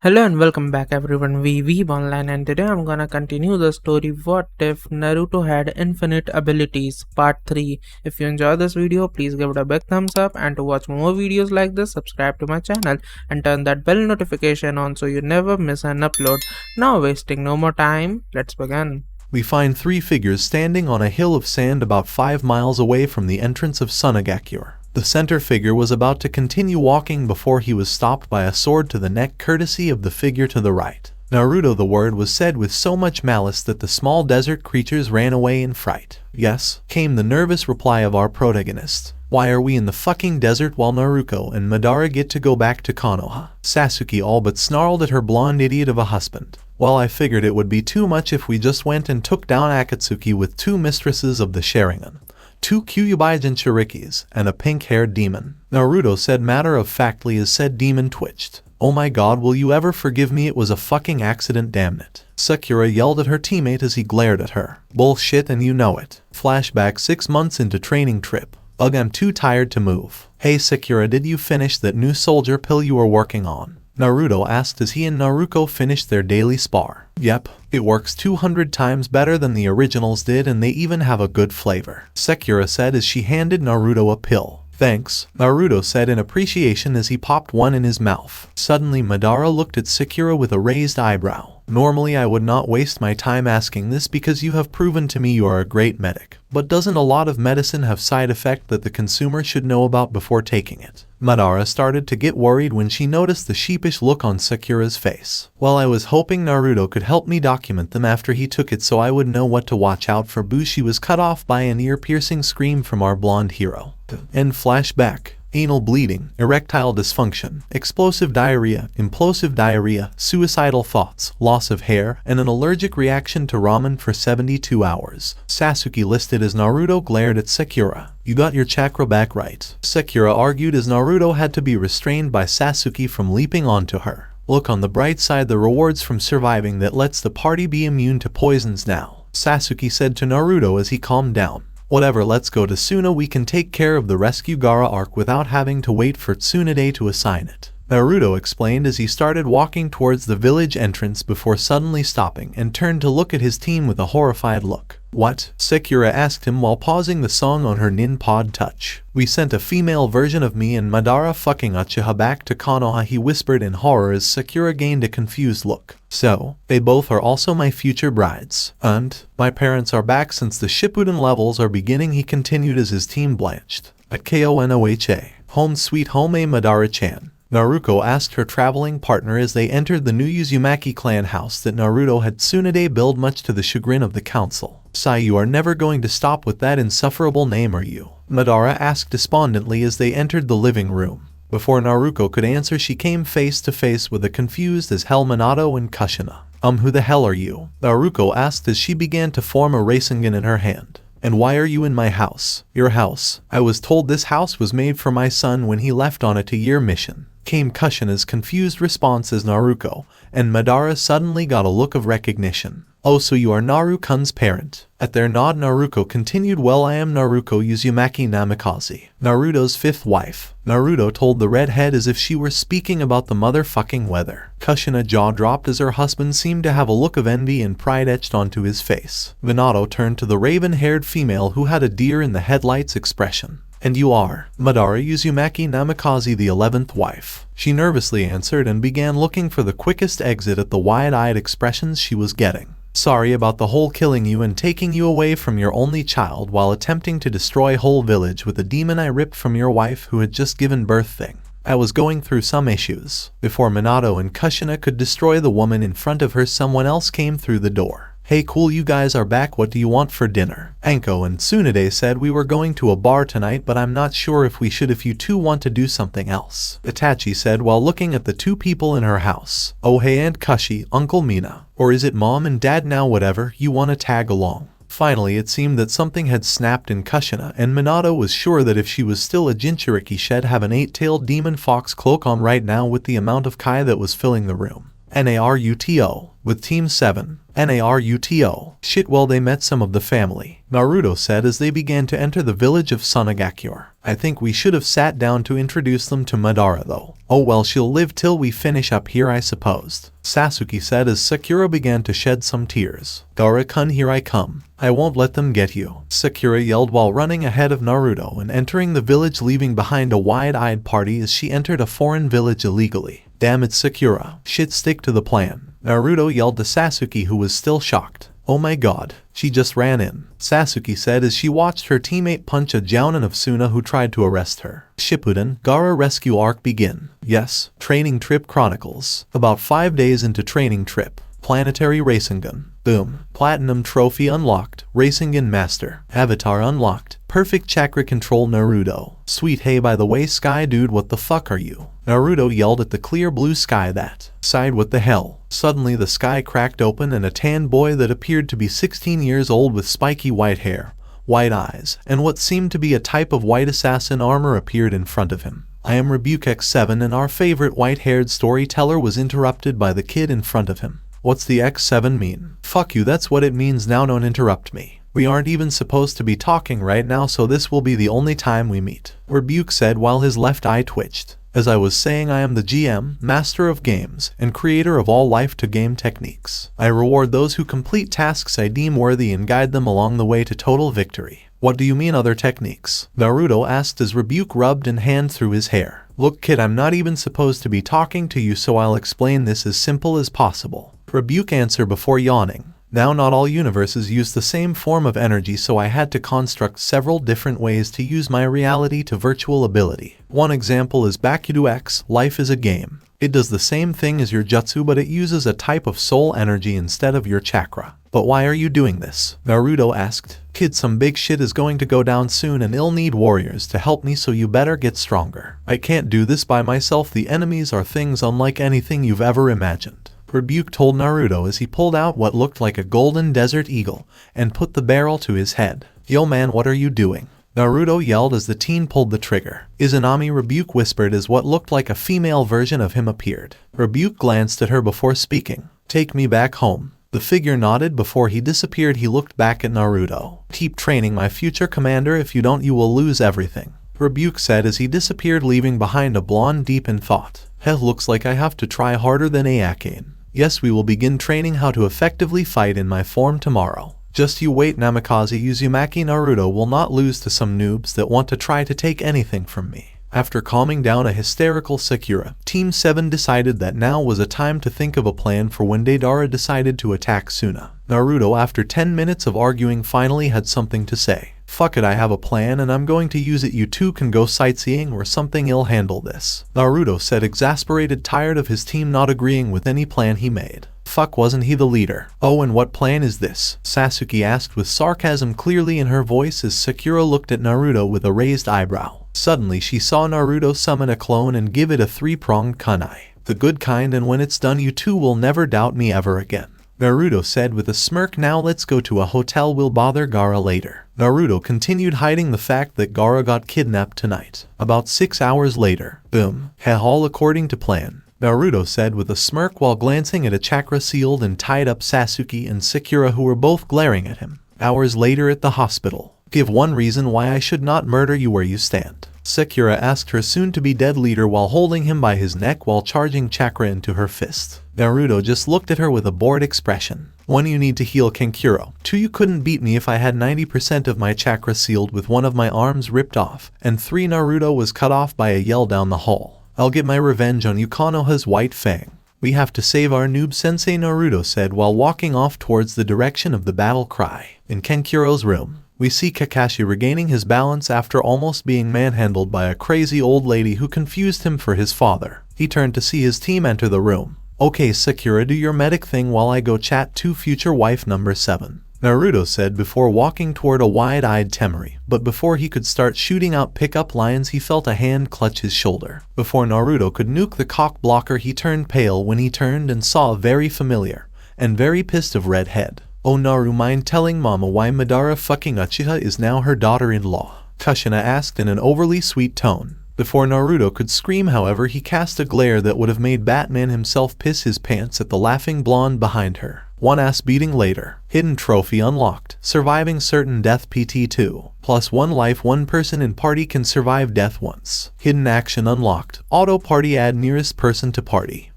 Hello and welcome back everyone, we Weeb Online, and today I'm gonna continue the story What If Naruto Had Infinite Abilities Part 3. If you enjoy this video, please give it a big thumbs up, and to watch more videos like this, subscribe to my channel and turn that bell notification on so you never miss an upload. Now wasting no more time, let's begin. We find three figures standing on a hill of sand about 5 miles away from the entrance of Sunagakure. The center figure was about to continue walking before he was stopped by a sword to the neck courtesy of the figure to the right. Naruto. The word was said with so much malice that the small desert creatures ran away in fright. Yes, came the nervous reply of our protagonist. Why are we in the fucking desert while Naruto and Madara get to go back to Konoha? Sasuke all but snarled at her blonde idiot of a husband. Well, I figured it would be too much if we just went and took down Akatsuki with 2 mistresses of the Sharingan, 2 Kyuubi Jinchurikis, and a pink-haired demon. Naruto said matter-of-factly as said demon twitched. Oh my god, will you ever forgive me? It was a fucking accident, damn it. Sakura yelled at her teammate as he glared at her. Bullshit, and you know it. Flashback 6 months into training trip. Ugh, I'm too tired to move. Hey Sakura, did you finish that new soldier pill you were working on? Naruto asked as he and Naruto finished their daily spar. Yep, it works 200 times better than the originals did, and they even have a good flavor, Sakura said as she handed Naruto a pill. Thanks, Naruto said in appreciation as he popped one in his mouth. Suddenly Madara looked at Sakura with a raised eyebrow. Normally I would not waste my time asking this because you have proven to me you are a great medic. But doesn't a lot of medicine have side effect that the consumer should know about before taking it? Madara started to get worried when she noticed the sheepish look on Sakura's face. Well, I was hoping Naruto could help me document them after he took it so I would know what to watch out for. Boo, she was cut off by an ear-piercing scream from our blonde hero. End flashback. Anal bleeding, erectile dysfunction, explosive diarrhea, implosive diarrhea, suicidal thoughts, loss of hair, and an allergic reaction to ramen for 72 hours. Sasuke listed as Naruto glared at Sakura. You got your chakra back right, Sakura argued as Naruto had to be restrained by Sasuke from leaping onto her. Look on the bright side, the rewards from surviving that lets the party be immune to poisons now, Sasuke said to Naruto as he calmed down. Whatever, let's go to Suna. We can take care of the rescue Gaara arc without having to wait for Tsunade to assign it, Naruto explained as he started walking towards the village entrance before suddenly stopping and turned to look at his team with a horrified look. What? Sakura asked him while pausing the song on her nin pod touch. We sent a female version of me and Madara fucking Uchiha back to Konoha, he whispered in horror as Sakura gained a confused look. So, they both are also my future brides. And, my parents are back since the Shippuden levels are beginning, he continued as his team blanched. At Konoha, home sweet home, Madara-chan, Naruto asked her traveling partner as they entered the new Uzumaki clan house that Naruto had Tsunade build, much to the chagrin of the council. Sai, you are never going to stop with that insufferable name, are you? Madara asked despondently as they entered the living room. Before Naruto could answer, she came face to face with a confused as hell Minato and Kushina. Who the hell are you? Naruto asked as she began to form a Rasengan in her hand. And why are you in my house? Your house. I was told this house was made for my son when he left on a 2-year mission, came Kushina's confused response as Naruto and Madara suddenly got a look of recognition. Oh, so you are Naruto-kun's parent. At their nod, Naruto continued, well, I am Naruto Uzumaki Namikaze, Naruto's 5th wife. Naruto told the redhead as if she were speaking about the motherfucking weather. Kushina jaw dropped as her husband seemed to have a look of envy and pride etched onto his face. Minato turned to the raven-haired female who had a deer in the headlights expression. And you are Madara Uzumaki Namikaze, the 11th wife, she nervously answered and began looking for the quickest exit at the wide-eyed expressions she was getting. Sorry about the whole killing you and taking you away from your only child while attempting to destroy whole village with a demon I ripped from your wife who had just given birth thing. I was going through some issues. Before Minato and Kushina could destroy the woman in front of her, someone else came through the door. Hey cool, you guys are back, what do you want for dinner? Anko and Tsunade said we were going to a bar tonight, but I'm not sure if we should, if you two want to do something else, Itachi said while looking at the 2 people in her house. Oh hey, Aunt Kushi, Uncle Mina, or is it Mom and Dad now? Whatever, you wanna tag along? Finally, it seemed that something had snapped in Kushina, and Minato was sure that if she was still a Jinchuriki, she'd have an 8-tailed demon fox cloak on right now with the amount of kai that was filling the room. Naruto. with Team 7, Naruto. Shit, well they met some of the family, Naruto said as they began to enter the village of Sunagakure. I think we should have sat down to introduce them to Madara though. Oh well, she'll live till we finish up here I supposed, Sasuke said as Sakura began to shed some tears. Gaara-kun, here I come. I won't let them get you, Sakura yelled while running ahead of Naruto and entering the village, leaving behind a wide-eyed party as she entered a foreign village illegally. Damn it Sakura, shit, stick to the plan, Naruto yelled to Sasuke, who was still shocked. Oh my god, she just ran in, Sasuke said as she watched her teammate punch a jounin of Suna who tried to arrest her. Shippuden, Gaara rescue arc begin. Yes, Training Trip Chronicles. About 5 days into Training Trip. Planetary Rasengan. Boom. Platinum Trophy unlocked. Rasengan Master. Avatar unlocked. Perfect Chakra Control Naruto. Sweet, hey by the way Sky dude, what the fuck are you? Naruto yelled at the clear blue sky that sighed. What the hell? Suddenly the sky cracked open and a tan boy that appeared to be 16 years old with spiky white hair, white eyes, and what seemed to be a type of white assassin armor appeared in front of him. I am Rebuke X7 and our favorite white-haired storyteller was interrupted by the kid in front of him. What's the X7 mean? Fuck you, that's what it means now, don't interrupt me. We aren't even supposed to be talking right now, so this will be the only time we meet, Rebuke said while his left eye twitched. As I was saying, I am the GM, master of games, and creator of all life-to-game techniques. I reward those who complete tasks I deem worthy and guide them along the way to total victory. What do you mean other techniques? Naruto asked as Rebuke rubbed an hand through his hair. Look kid, I'm not even supposed to be talking to you, so I'll explain this as simple as possible, Rebuke answered before yawning. Now not all universes use the same form of energy, so I had to construct several different ways to use my reality to virtual ability. One example is Bakudo X, Life is a Game. It does the same thing as your jutsu, but it uses a type of soul energy instead of your chakra. But why are you doing this? Naruto asked. Kid, some big shit is going to go down soon and I'll need warriors to help me, so you better get stronger. I can't do this by myself. The enemies are things unlike anything you've ever imagined, Rebuke told Naruto as he pulled out what looked like a golden desert eagle and put the barrel to his head. Yo man, what are you doing? Naruto yelled as the teen pulled the trigger. Izanami, Rebuke whispered as what looked like a female version of him appeared. Rebuke glanced at her before speaking. Take me back home. The figure nodded before he disappeared. He looked back at Naruto. Keep training, my future commander. If you don't, you will lose everything, Rebuke said as he disappeared, leaving behind a blonde deep in thought. Hell, looks like I have to try harder than Ayakain. Yes, we will begin training how to effectively fight in my form tomorrow. Just you wait, Namikaze Uzumaki. Naruto will not lose to some noobs that want to try to take anything from me. After calming down a hysterical Sakura, Team 7 decided that now was a time to think of a plan for when Deidara decided to attack Suna. Naruto, after 10 minutes of arguing, finally had something to say. Fuck it, I have a plan and I'm going to use it. You two can go sightseeing or something, I'll handle this, Naruto said, exasperated, tired of his team not agreeing with any plan he made. Fuck, wasn't he the leader? Oh, and what plan is this? Sasuke asked with sarcasm clearly in her voice as Sakura looked at Naruto with a raised eyebrow. Suddenly she saw Naruto summon a clone and give it a three-pronged kunai. The good kind, and when it's done you two will never doubt me ever again, Naruto said with a smirk. Now let's go to a hotel, we'll bother Gaara later. Naruto continued hiding the fact that Gaara got kidnapped tonight. About 6 hours later. Boom. All according to plan, Naruto said with a smirk while glancing at a chakra-sealed and tied-up Sasuke and Sakura, who were both glaring at him. Hours later at the hospital. Give one reason why I should not murder you where you stand, Sakura asked her soon-to-be dead leader while holding him by his neck while charging chakra into her fist. Naruto just looked at her with a bored expression. 1. You need to heal Kankuro. 2. You couldn't beat me if I had 90% of my chakra sealed with one of my arms ripped off. And 3. Naruto was cut off by a yell down the hall. I'll get my revenge on you, Konoha's White Fang. We have to save our noob sensei, Naruto said while walking off towards the direction of the battle cry. In Kankuro's room, we see Kakashi regaining his balance after almost being manhandled by a crazy old lady who confused him for his father. He turned to see his team enter the room. Okay Sakura, do your medic thing while I go chat to future wife number 7, Naruto said before walking toward a wide-eyed Temari. But before he could start shooting out pickup lines, he felt a hand clutch his shoulder. Before Naruto could nuke the cock blocker, he turned pale when he turned and saw a very familiar and very pissed of red head. Oh Naru, mind telling mama why Madara fucking Uchiha is now her daughter-in-law? Kushina asked in an overly sweet tone. Before Naruto could scream, however, he cast a glare that would have made Batman himself piss his pants at the laughing blonde behind her. One ass beating later. Hidden trophy unlocked. Surviving certain death PT2. Plus 1 life. 1 person in party can survive death once. Hidden action unlocked. Auto party add nearest person to party.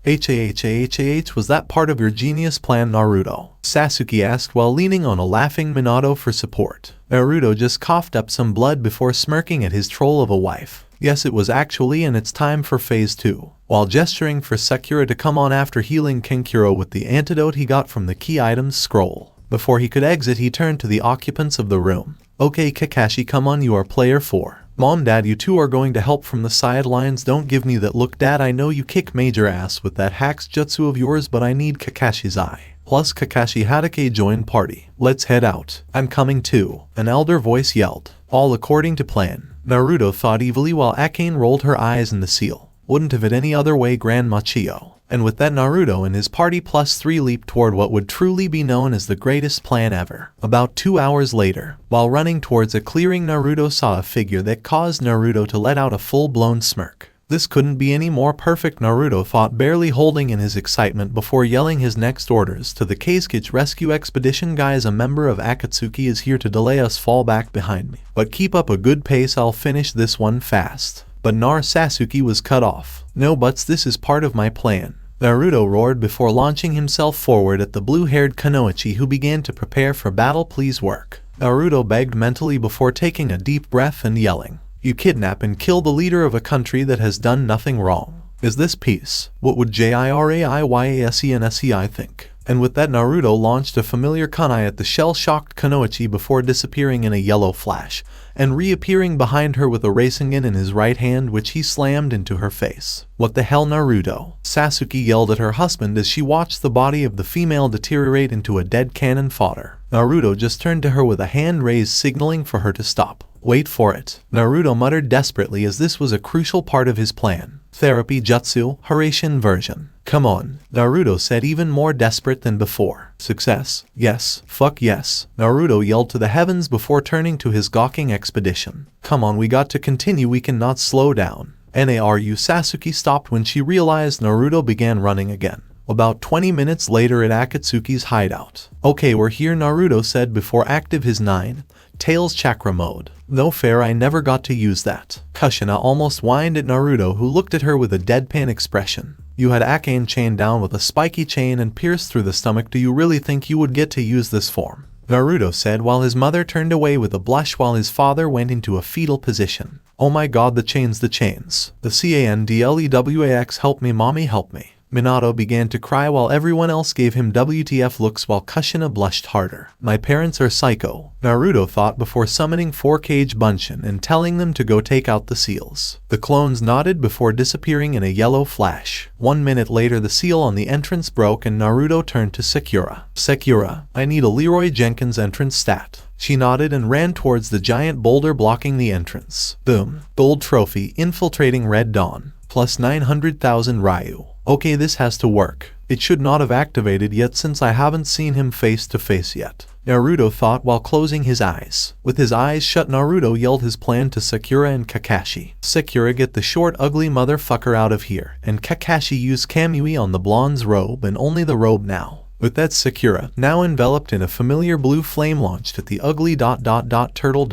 Was that part of your genius plan, Naruto? Sasuke asked while leaning on a laughing Minato for support. Naruto just coughed up some blood before smirking at his troll of a wife. Yes, it was actually, and it's time for phase 2. While gesturing for Sakura to come on after healing Kankuro with the antidote he got from the key items scroll. Before he could exit, he turned to the occupants of the room. Okay, Kakashi, come on, you are player 4. Mom, Dad, you two are going to help from the sidelines. Don't give me that look, Dad. I know you kick major ass with that hacks jutsu of yours, but I need Kakashi's eye. Plus Kakashi Hatake joined party. Let's head out. I'm coming too, an elder voice yelled. All according to plan. Naruto thought evilly while Akane rolled her eyes in the seal. Wouldn't have it any other way, Grandma Chio. And with that, Naruto and his party plus 3 leaped toward what would truly be known as the greatest plan ever. About 2 hours later, while running towards a clearing, Naruto saw a figure that caused Naruto to let out a full-blown smirk. This couldn't be any more perfect, Naruto thought, barely holding in his excitement before yelling his next orders to the Kasuke's rescue expedition. Guys, a member of Akatsuki is here to delay us. Fall back behind me. But keep up a good pace, I'll finish this one fast. But Sasuke was cut off. No buts, this is part of my plan. Naruto roared before launching himself forward at the blue-haired Kunoichi, who began to prepare for battle. Please work. Naruto begged mentally before taking a deep breath and yelling. You kidnap and kill the leader of a country that has done nothing wrong. Is this peace? What would JIRAIYASENSEI think? And with that, Naruto launched a familiar kunai at the shell-shocked Kunoichi before disappearing in a yellow flash, and reappearing behind her with a Rasengan in his right hand, which he slammed into her face. What the hell, Naruto? Sasuke yelled at her husband as she watched the body of the female deteriorate into a dead cannon fodder. Naruto just turned to her with a hand raised, signaling for her to stop. Wait for it, Naruto muttered desperately, as this was a crucial part of his plan. Therapy jutsu, Harassian version. Come on, Naruto said, even more desperate than before. Success? Yes. Fuck yes, Naruto yelled to the heavens before turning to his gawking expedition. Come on, we got to continue, we cannot slow down. Naru. Sasuke stopped when she realized Naruto began running again. About 20 minutes later at Akatsuki's hideout. Okay, we're here, Naruto said before active his 9 Tails chakra mode. No fair, I never got to use that. Kushina almost whined at Naruto, who looked at her with a deadpan expression. You had Akane chained down with a spiky chain and pierced through the stomach. Do you really think you would get to use this form? Naruto said while his mother turned away with a blush while his father went into a fetal position. Oh my god, the chains, the chains. The CANDLEWAX, help me mommy, help me. Minato began to cry while everyone else gave him WTF looks while Kushina blushed harder. My parents are psycho, Naruto thought before summoning 4-Kage Bunshin and telling them to go take out the seals. The clones nodded before disappearing in a yellow flash. 1 minute later, the seal on the entrance broke and Naruto turned to Sakura. Sakura, I need a Leroy Jenkins entrance stat. She nodded and ran towards the giant boulder blocking the entrance. Boom. Gold trophy, infiltrating Red Dawn. Plus 900,000 Ryu. Okay, this has to work. It should not have activated yet since I haven't seen him face to face yet, Naruto thought while closing his eyes. With his eyes shut, Naruto yelled his plan to Sakura and Kakashi. Sakura, get the short ugly motherfucker out of here, and Kakashi, use Kamui on the blonde's robe and only the robe now. With that, Sakura, now enveloped in a familiar blue flame, launched at the ugly turtle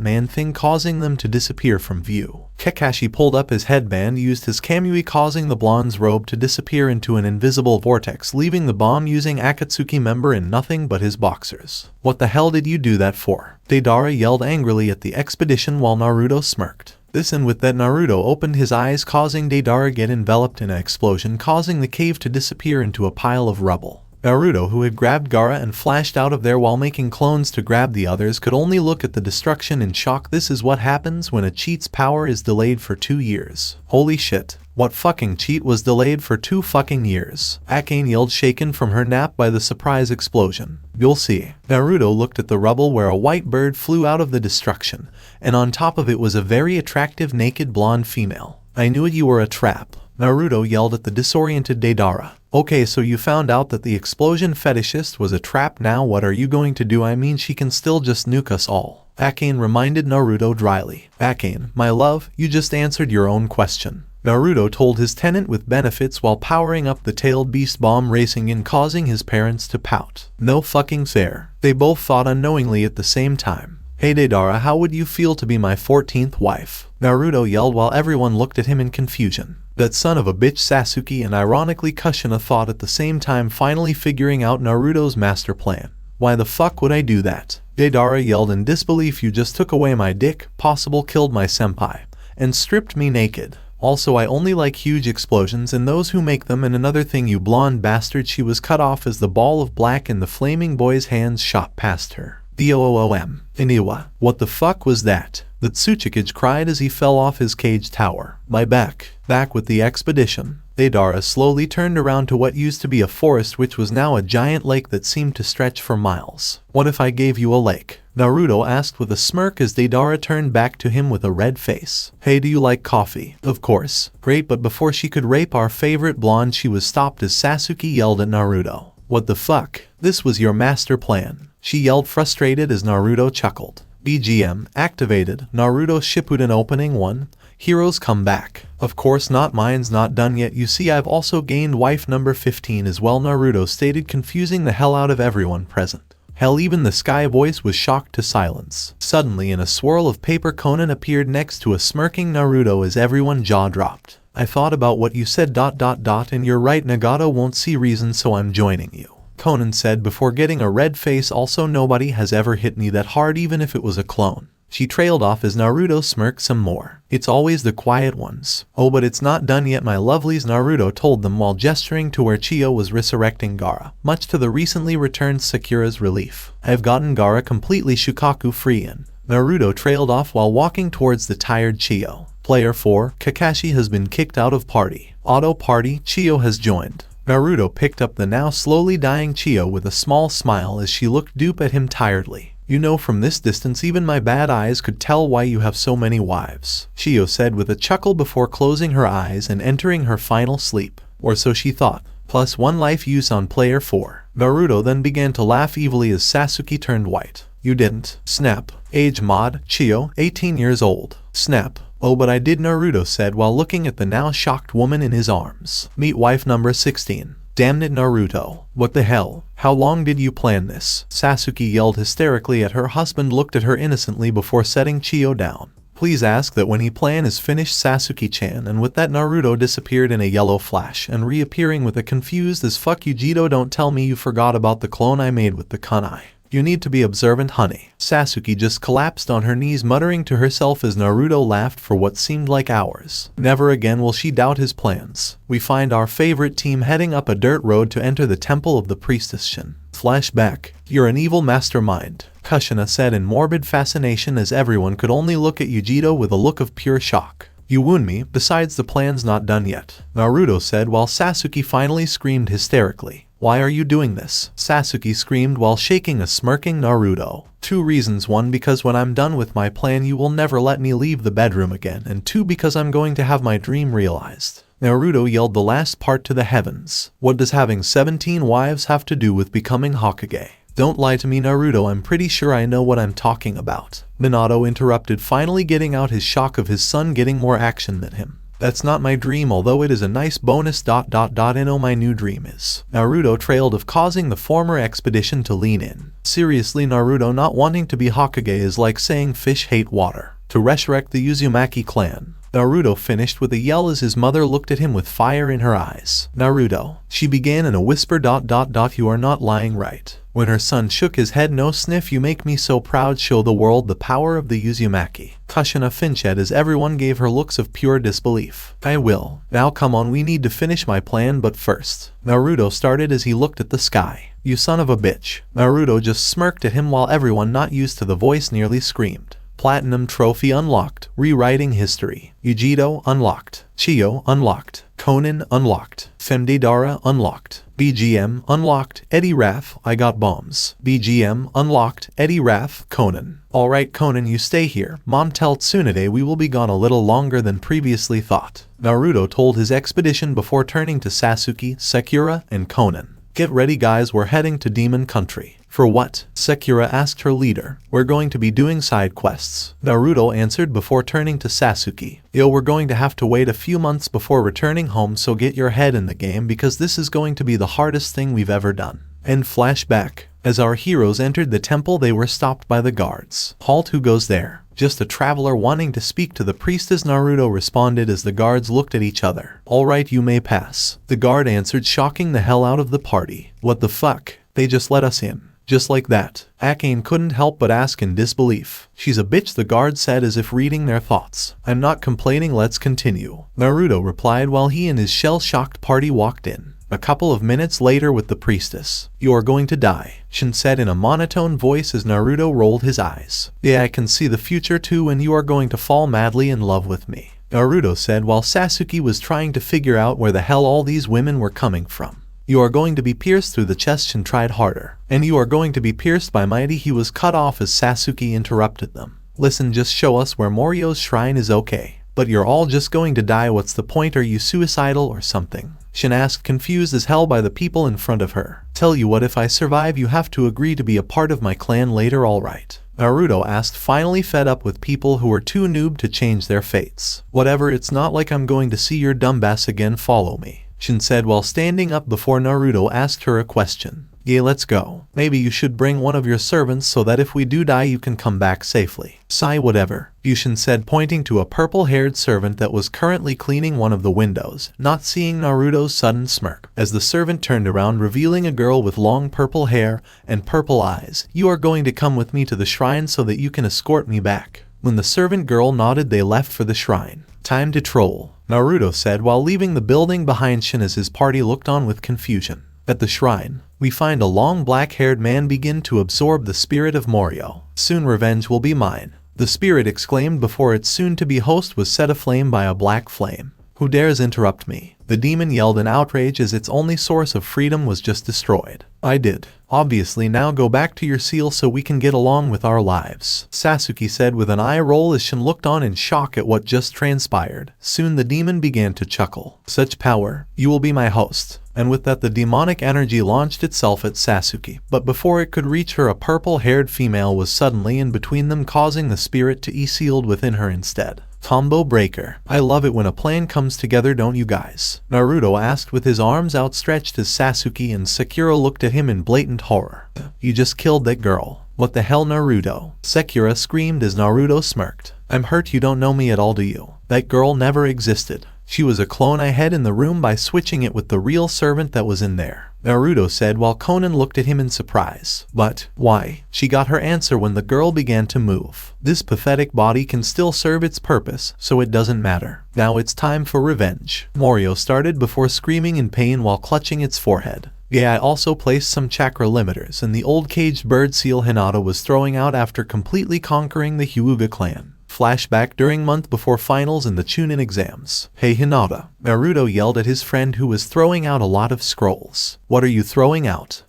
man thing, causing them to disappear from view. Kakashi pulled up his headband, used his Kamui, causing the blonde's robe to disappear into an invisible vortex, leaving the bomb using Akatsuki member in nothing but his boxers. What the hell did you do that for? Deidara yelled angrily at the expedition while Naruto smirked. This, and with that, Naruto opened his eyes, causing Deidara get enveloped in an explosion, causing the cave to disappear into a pile of rubble. Naruto, who had grabbed Gaara and flashed out of there while making clones to grab the others, could only look at the destruction in shock. This is what happens when a cheat's power is delayed for 2 years. Holy shit. What fucking cheat was delayed for 2 fucking years? Akane yelled, shaken from her nap by the surprise explosion. You'll see. Naruto looked at the rubble where a white bird flew out of the destruction, and on top of it was a very attractive naked blonde female. I knew it, you were a trap, Naruto yelled at the disoriented Deidara. Okay, so you found out that the explosion fetishist was a trap. Now what are you going to do? I mean, she can still just nuke us all. Akane reminded Naruto dryly. Akane, my love, you just answered your own question. Naruto told his tenant with benefits while powering up the tailed beast bomb racing in, causing his parents to pout. No fucking fair. They both thought unknowingly at the same time. Hey Deidara, how would you feel to be my 14th wife? Naruto yelled while everyone looked at him in confusion. That son of a bitch, Sasuke and ironically Kushina thought at the same time, finally figuring out Naruto's master plan. Why the fuck would I do that? Deidara yelled in disbelief. You just took away my dick, possible killed my senpai, and stripped me naked. Also, I only like huge explosions and those who make them, and another thing, you blonde bastard. She was cut off as the ball of black in the flaming boy's hands shot past her. DOOM. Iniwa. What the fuck was that? The Tsuchikage cried as he fell off his cage tower. My back. Back with the expedition. Deidara slowly turned around to what used to be a forest, which was now a giant lake that seemed to stretch for miles. What if I gave you a lake? Naruto asked with a smirk as Deidara turned back to him with a red face. Hey, do you like coffee? Of course. Great, but before she could rape our favorite blonde, she was stopped as Sasuke yelled at Naruto. What the fuck? This was your master plan. She yelled, frustrated as Naruto chuckled. BGM activated. Naruto Shippuden Opening 1. Heroes come back. Of course not, mine's not done yet. You see, I've also gained wife number 15 as well, Naruto stated, confusing the hell out of everyone present. Hell, even the Sky Voice was shocked to silence. Suddenly, in a swirl of paper, Conan appeared next to a smirking Naruto as everyone jaw dropped. I thought about what you said ... and you're right, Nagato won't see reason, so I'm joining you. Conan said before getting a red face. Also, nobody has ever hit me that hard, even if it was a clone. She trailed off as Naruto smirked some more. It's always the quiet ones. Oh, but it's not done yet, my lovelies, Naruto told them while gesturing to where Chiyo was resurrecting Gaara, much to the recently returned Sakura's relief. I've gotten Gaara completely Shukaku free in. Naruto trailed off while walking towards the tired Chiyo. Player 4, Kakashi has been kicked out of party. Auto party, Chiyo has joined. Naruto picked up the now slowly dying Chiyo with a small smile as she looked dupe at him tiredly. You know, from this distance even my bad eyes could tell why you have so many wives, Chiyo said with a chuckle before closing her eyes and entering her final sleep. Or so she thought. Plus 1 life use on player 4. Naruto then began to laugh evilly as Sasuke turned white. You didn't. Snap. Age mod, Chiyo, 18 years old. Snap. Oh, but I did, Naruto said while looking at the now shocked woman in his arms. Meet wife number 16. Damn it, Naruto. What the hell? How long did you plan this? Sasuke yelled hysterically at her husband, looked at her innocently before setting Chiyo down. Please ask that when he plan is finished, Sasuke-chan, and with that Naruto disappeared in a yellow flash and reappearing with a confused as fuck you, Jito, don't tell me you forgot about the clone I made with the kunai. You need to be observant, honey. Sasuke just collapsed on her knees, muttering to herself as Naruto laughed for what seemed like hours. Never again will she doubt his plans. We find our favorite team heading up a dirt road to enter the temple of the priestess Shin. Flashback. You're an evil mastermind, Kushina said in morbid fascination as everyone could only look at Yujito with a look of pure shock. You wound me, besides the plan's not done yet, Naruto said while Sasuke finally screamed hysterically. Why are you doing this? Sasuke screamed while shaking a smirking Naruto. 2 reasons. 1, because when I'm done with my plan you will never let me leave the bedroom again, and 2, because I'm going to have my dream realized. Naruto yelled the last part to the heavens. What does having 17 wives have to do with becoming Hokage? Don't lie to me, Naruto, I'm pretty sure I know what I'm talking about. Minato interrupted, finally getting out his shock of his son getting more action than him. That's not my dream, although it is a nice bonus ... and my new dream is. Naruto trailed off, causing the former expedition to lean in. Seriously, Naruto, not wanting to be Hokage is like saying fish hate water. To resurrect the Uzumaki clan. Naruto finished with a yell as his mother looked at him with fire in her eyes. Naruto, she began in a whisper ... You are not lying, right? When her son shook his head, no sniff. You make me so proud, show the world the power of the Uzumaki. Kushina flinched as everyone gave her looks of pure disbelief. I will. Now come on, we need to finish my plan, but first. Naruto started as he looked at the sky. You son of a bitch. Naruto just smirked at him while everyone not used to the voice nearly screamed. Platinum trophy unlocked. Rewriting history. Yujito unlocked. Chiyo unlocked. Conan unlocked. Deidara unlocked. BGM unlocked. Eddie Raff, I got bombs. BGM unlocked. Eddie Raff, Conan. Alright Conan, you stay here. Mom tell Tsunade we will be gone a little longer than previously thought. Naruto told his expedition before turning to Sasuke, Sakura, and Conan. Get ready guys, we're heading to Demon Country. For what? Sakura asked her leader. We're going to be doing side quests, Naruto answered before turning to Sasuke. Yo, we're going to have to wait a few months before returning home, so get your head in the game because this is going to be the hardest thing we've ever done. And flashback. As our heroes entered the temple, they were stopped by the guards. Halt, who goes there? Just a traveler wanting to speak to the priestess, Naruto responded as the guards looked at each other. Alright, you may pass, the guard answered, shocking the hell out of the party. What the fuck? They just let us in. Just like that. Akane couldn't help but ask in disbelief. She's a bitch, the guard said as if reading their thoughts. I'm not complaining, let's continue, Naruto replied while he and his shell-shocked party walked in. A couple of minutes later with the priestess. You are going to die, Shin said in a monotone voice as Naruto rolled his eyes. Yeah, I can see the future too, and you are going to fall madly in love with me, Naruto said while Sasuke was trying to figure out where the hell all these women were coming from. You are going to be pierced through the chest, Shin tried harder. And you are going to be pierced by mighty. He was cut off as Sasuke interrupted them. Listen, just show us where Morio's shrine is, okay? But you're all just going to die, what's the point? Are you suicidal or something? Shin asked, confused as hell by the people in front of her. Tell you what, if I survive you have to agree to be a part of my clan later, alright? Naruto asked, finally fed up with people who were too noob to change their fates. Whatever, it's not like I'm going to see your dumbass again, follow me, Shin said while standing up before Naruto asked her a question. Yeah, let's go. Maybe you should bring one of your servants so that if we do die you can come back safely. Sigh, whatever, Yushin said, pointing to a purple-haired servant that was currently cleaning one of the windows, not seeing Naruto's sudden smirk. As the servant turned around, revealing a girl with long purple hair and purple eyes. You are going to come with me to the shrine so that you can escort me back. When the servant girl nodded, they left for the shrine. Time to troll, Naruto said while leaving the building behind Shin as his party looked on with confusion. At the shrine, we find a long black-haired man begin to absorb the spirit of Morio. Soon revenge will be mine, the spirit exclaimed before its soon-to-be host was set aflame by a black flame. Who dares interrupt me? The demon yelled in outrage as its only source of freedom was just destroyed. I did. Obviously, now go back to your seal so we can get along with our lives, Sasuke said with an eye roll as Shin looked on in shock at what just transpired. Soon the demon began to chuckle. Such power, you will be my host. And with that the demonic energy launched itself at Sasuke, but before it could reach her a purple-haired female was suddenly in between them, causing the spirit to be sealed within her instead. Combo breaker. I love it when a plan comes together, don't you guys? Naruto asked with his arms outstretched as Sasuke and Sakura looked at him in blatant horror. You just killed that girl. What the hell, Naruto? Sakura screamed as Naruto smirked. I'm hurt, you don't know me at all, do you? That girl never existed. She was a clone I had in the room by switching it with the real servant that was in there, Naruto said while Konan looked at him in surprise. But why? She got her answer when the girl began to move. This pathetic body can still serve its purpose, so it doesn't matter. Now it's time for revenge, Morio started before screaming in pain while clutching its forehead. Yeah, I also placed some chakra limiters in the old caged bird seal Hinata was throwing out after completely conquering the Hyuga clan. Flashback during month before finals in the Chunin exams. Hey Hinata, Naruto yelled at his friend who was throwing out a lot of scrolls. What are you throwing out?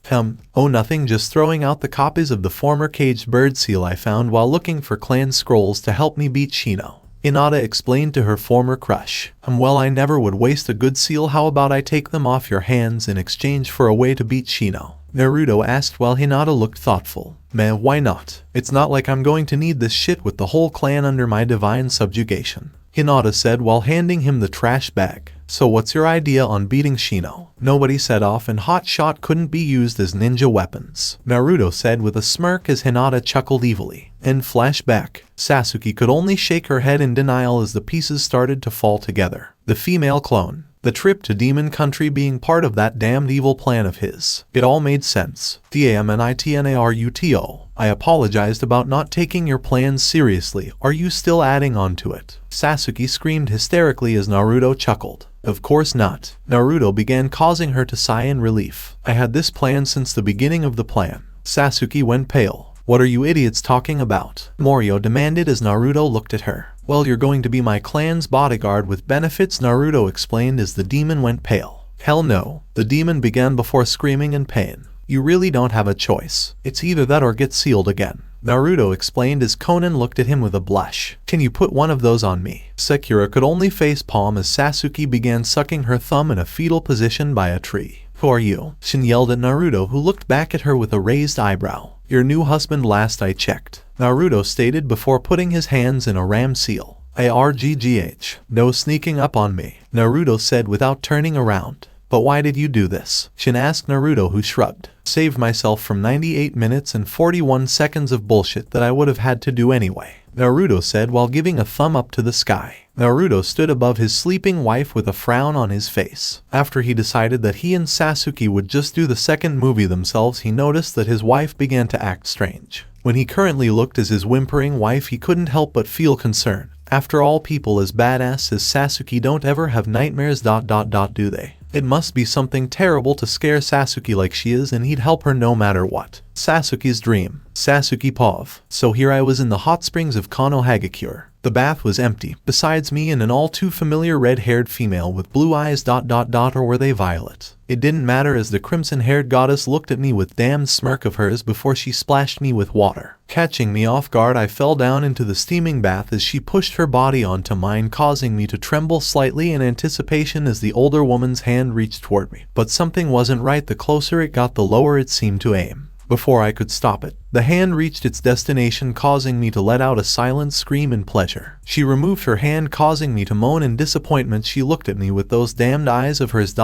Oh nothing, just throwing out the copies of the former caged bird seal I found while looking for clan scrolls to help me beat Shino, Hinata explained to her former crush. Well, I never would waste a good seal, how about I take them off your hands in exchange for a way to beat Shino? Naruto asked while Hinata looked thoughtful. Man, why not? It's not like I'm going to need this shit with the whole clan under my divine subjugation, Hinata said while handing him the trash bag. So what's your idea on beating Shino? Nobody set off and hot shot couldn't be used as ninja weapons, Naruto said with a smirk as Hinata chuckled evilly. In flashback, Sasuke could only shake her head in denial as the pieces started to fall together. The female clone. The trip to Demon Country being part of that damned evil plan of his. It all made sense. Naruto. I apologized about not taking your plans seriously. Are you still adding on to it? Sasuke screamed hysterically as Naruto chuckled. Of course not. Naruto began, causing her to sigh in relief. I had this plan since the beginning of the plan. Sasuke went pale. What are you idiots talking about? Morio demanded as Naruto looked at her. Well, you're going to be my clan's bodyguard with benefits, Naruto explained as the demon went pale. Hell no, the demon began before screaming in pain. You really don't have a choice. It's either that or get sealed again, Naruto explained as Konan looked at him with a blush. Can you put one of those on me? Sakura could only face palm as Sasuke began sucking her thumb in a fetal position by a tree. Who are you? Shin yelled at Naruto, who looked back at her with a raised eyebrow. Your new husband last I checked, Naruto stated before putting his hands in a ram seal. ARGGH. No sneaking up on me, Naruto said without turning around. But why did you do this? Shin asked Naruto, who shrugged. Saved myself from 98 minutes and 41 seconds of bullshit that I would have had to do anyway, Naruto said while giving a thumb up to the sky. Naruto stood above his sleeping wife with a frown on his face. After he decided that he and Sasuke would just do the second movie themselves, he noticed that his wife began to act strange. When he currently looked at his whimpering wife, he couldn't help but feel concern. After all, people as badass as Sasuke don't ever have nightmares. Do they? It must be something terrible to scare Sasuke like she is, and he'd help her no matter what. Sasuke's dream. Sasuke Pov. So here I was in the hot springs of Konoha. The bath was empty, besides me and an all too familiar red-haired female with blue eyes. Or were they violet? It didn't matter, as the crimson-haired goddess looked at me with damned smirk of hers before she splashed me with water. Catching me off guard, I fell down into the steaming bath as she pushed her body onto mine, causing me to tremble slightly in anticipation as the older woman's hand reached toward me. But something wasn't right. The closer it got, the lower it seemed to aim. Before I could stop it, the hand reached its destination, causing me to let out a silent scream in pleasure. She removed her hand, causing me to moan in disappointment. She looked at me with those damned eyes of hers.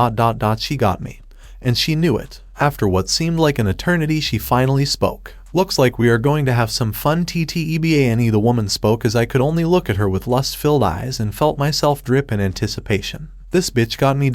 She got me. And she knew it. After what seemed like an eternity, she finally spoke. Looks like we are going to have some fun. TTEBANE, the woman spoke as I could only look at her with lust-filled eyes and felt myself drip in anticipation. This bitch got me.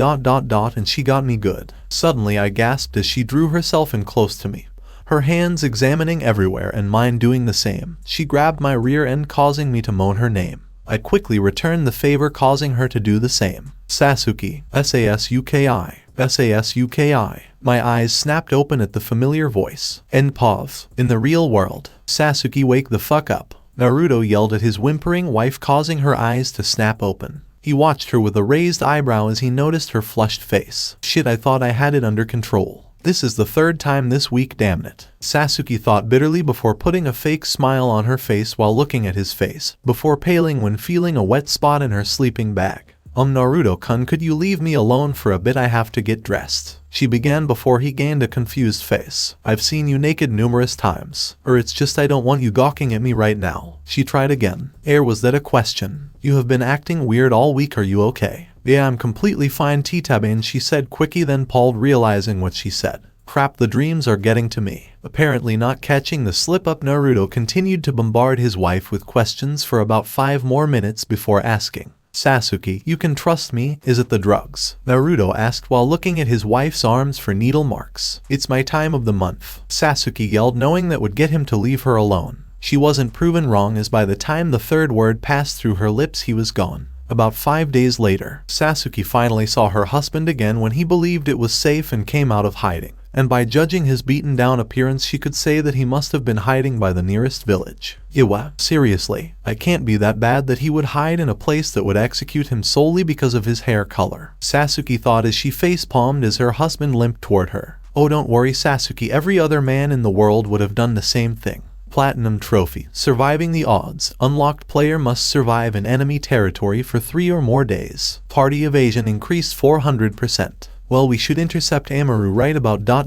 And she got me good. Suddenly I gasped as she drew herself in close to me, her hands examining everywhere and mine doing the same. She grabbed my rear end, causing me to moan her name. I quickly returned the favor, causing her to do the same. Sasuke. Sasuki. Sasuki. My eyes snapped open at the familiar voice. End pause. In the real world. Sasuke, wake the fuck up, Naruto yelled at his whimpering wife, causing her eyes to snap open. He watched her with a raised eyebrow as he noticed her flushed face. Shit, I thought I had it under control. This is the third time this week, damn it, Sasuke thought bitterly before putting a fake smile on her face while looking at his face, before paling when feeling a wet spot in her sleeping bag. Naruto-kun, could you leave me alone for a bit? I have to get dressed, she began before he gained a confused face. I've seen you naked numerous times. Or it's just I don't want you gawking at me right now. She tried again. Was that a question? You have been acting weird all week. Are you okay? Yeah, I'm completely fine, Titaban, she said quickly, then paused, realizing what she said. Crap, the dreams are getting to me. Apparently not catching the slip-up, Naruto continued to bombard his wife with questions for about 5 more minutes before asking, Sasuke, you can trust me, is it the drugs? Naruto asked while looking at his wife's arms for needle marks. It's my time of the month, Sasuke yelled, knowing that would get him to leave her alone. She wasn't proven wrong, as by the time the third word passed through her lips, he was gone. About 5 days later, Sasuke finally saw her husband again when he believed it was safe and came out of hiding. And by judging his beaten down appearance, she could say that he must have been hiding by the nearest village. Iwa, seriously, I can't be that bad that he would hide in a place that would execute him solely because of his hair color, Sasuke thought as she face-palmed as her husband limped toward her. Oh, don't worry, Sasuke, every other man in the world would have done the same thing. Platinum trophy. Surviving the odds. Unlocked player must survive in enemy territory for 3 or more days. Party evasion increased 400%. Well, we should intercept Amaru right about ... now,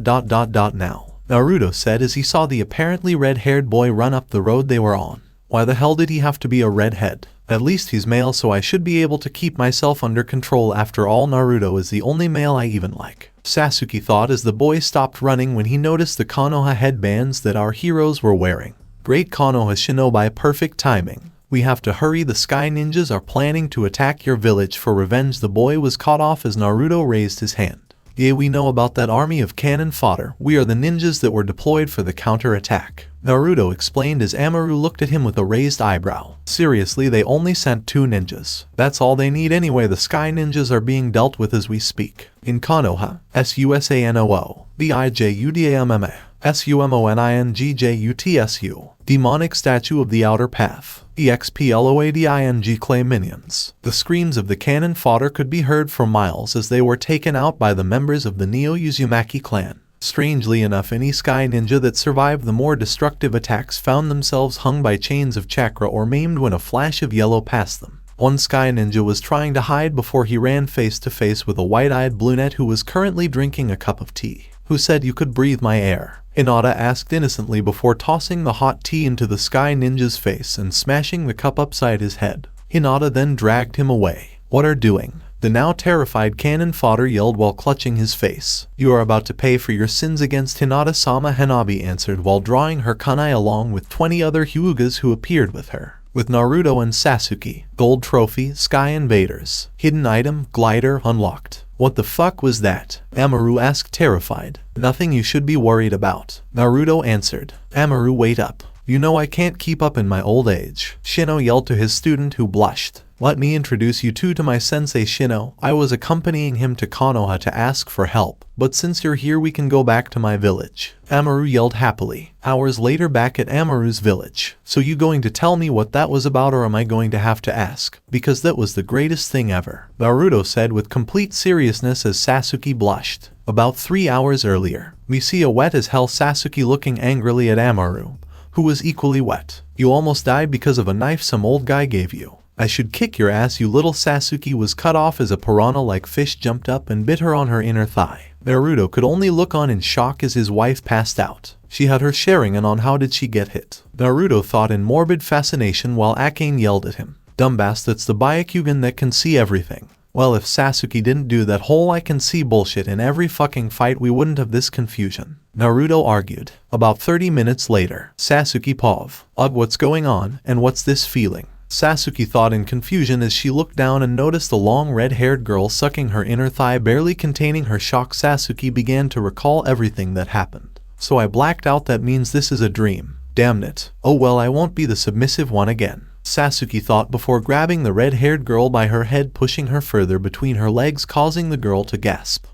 Naruto said as he saw the apparently red-haired boy run up the road they were on. Why the hell did he have to be a redhead? At least he's male, so I should be able to keep myself under control. After all, Naruto is the only male I even like, Sasuke thought as the boy stopped running when he noticed the Konoha headbands that our heroes were wearing. Great Konoha shinobi, perfect timing. We have to hurry, the sky ninjas are planning to attack your village for revenge. The boy was caught off as Naruto raised his hand. Yeah, we know about that army of cannon fodder. We are the ninjas that were deployed for the counter-attack, Naruto explained as Amaru looked at him with a raised eyebrow. Seriously, they only sent 2 ninjas. That's all they need anyway. The sky ninjas are being dealt with as we speak. In Konoha, Susanoo, Bijudamma, Sumoningjutsu, demonic statue of the outer path, exploading clay minions. The screams of the cannon fodder could be heard for miles as they were taken out by the members of the Neo Uzumaki clan. Strangely enough, any sky ninja that survived the more destructive attacks found themselves hung by chains of chakra or maimed when a flash of yellow passed them. One sky ninja was trying to hide before he ran face to face with a white-eyed brunette who was currently drinking a cup of tea. Who said you could breathe my air? Hinata asked innocently before tossing the hot tea into the sky ninja's face and smashing the cup upside his head. Hinata then dragged him away. What are doing? The now terrified cannon fodder yelled while clutching his face. You are about to pay for your sins against Hinata-sama, Hanabi answered while drawing her kunai along with 20 other Hyugas who appeared with her. With Naruto and Sasuke. Gold trophy, sky invaders. Hidden item, glider, unlocked. What the fuck was that? Amaru asked terrified. Nothing you should be worried about. Naruto answered. Amaru, wait up. You know I can't keep up in my old age. Shino yelled to his student who blushed. Let me introduce you two to my sensei Shino. I was accompanying him to Konoha to ask for help, but since you're here we can go back to my village. Amaru yelled happily. Hours later back at Amaru's village. So you going to tell me what that was about or am I going to have to ask? Because that was the greatest thing ever. Naruto said with complete seriousness as Sasuke blushed. About 3 hours earlier, we see a wet as hell Sasuke looking angrily at Amaru, who was equally wet. You almost died because of a knife some old guy gave you. I should kick your ass, you little. Sasuke was cut off as a piranha-like fish jumped up and bit her on her inner thigh. Naruto could only look on in shock as his wife passed out. She had her Sharingan on. How did she get hit? Naruto thought in morbid fascination while Akane yelled at him. Dumbass, that's the Byakugan that can see everything. Well, if Sasuke didn't do that whole I can see bullshit in every fucking fight we wouldn't have this confusion. Naruto argued. About 30 minutes later, Sasuke Pov. Ugh, what's going on, and what's this feeling? Sasuke thought in confusion as she looked down and noticed the long red-haired girl sucking her inner thigh barely containing her shock. Sasuke began to recall everything that happened. So I blacked out, that means this is a dream. Damn it. Oh well, I won't be the submissive one again. Sasuke thought before grabbing the red-haired girl by her head, pushing her further between her legs, causing the girl to gasp.